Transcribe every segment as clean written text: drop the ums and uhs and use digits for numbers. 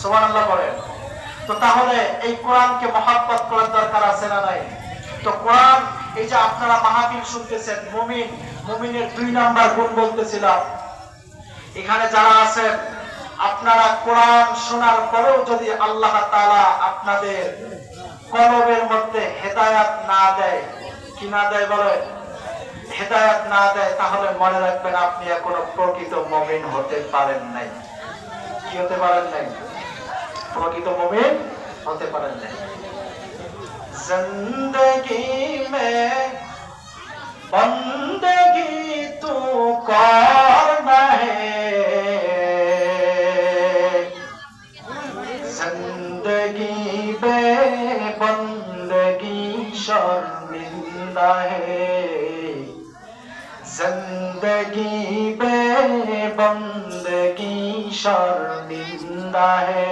সুবহানাল্লাহ বলেন। তো তাহলে এই কোরআনকে মহব্বত করার দরকার আছে না নাই? তো কোরআন, এই যে আপনারা মাহফিল শুনতেছেন, মুমিনের 2 নাম্বার গুণ বলতেছিলাম। এখানে যারা আছেন, আপনারা কোরআন শোনার পরেও যদি আল্লাহ তাআলা আপনাদের কলবের মধ্যে হেদায়েত না দেয়, কি না দেয় বলেন, হেদায়েত না দেয়, তাহলে মনে রাখবেন আপনি এখনো প্রকৃত মুমিন হতে পারেন নাই। কি হতে পারেন নাই? প্রকৃত মুমিন হতে পারেন নাই। জিন্দেগি মে বন্দেগি তু করনা হে, जिंदगी बे बंदगी शर्मिंदा है, जिंदगी बे बंदगी शर्मिंदा है,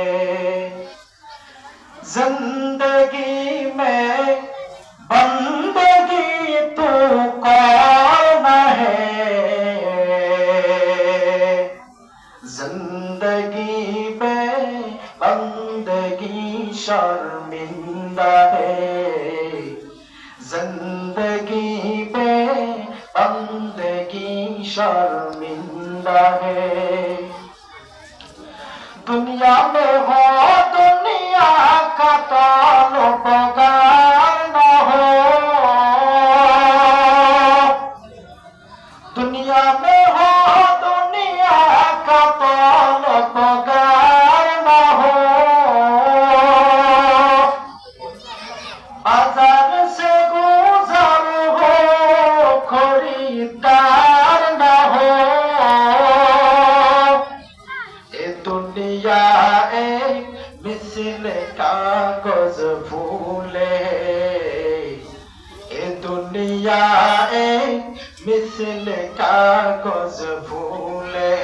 जिंदगी में बंदगी तू करना है, जिंदगी में बंदगी शर्मिंदा है, जिंदगी में बंदगी शर्मिंदा है। दुनिया में हो दुनिया का ताल्लुक़दार न हो, दुनिया में हो दुनिया का ताल्लुक़दार न हो, बाजार से गुजर हो खरीदार न हो, ये दुनिया एक मिसल कागज फूले, ये दुनिया एक मिसल कागज फूले,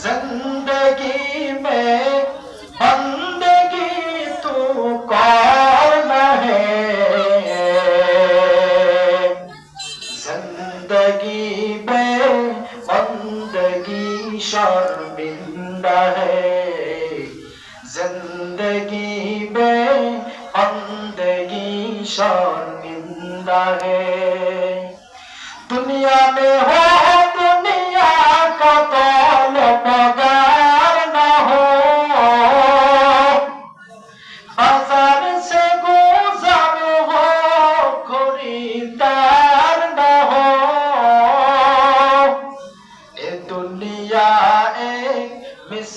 जिंदगी में बंदगी तू करना है, जिंदगी में बंदगी शर्मिंदा है, जिंदगी में बंदगी शर्मिंदा है। दुनिया में हो दुनिया का ताल्लुक़दार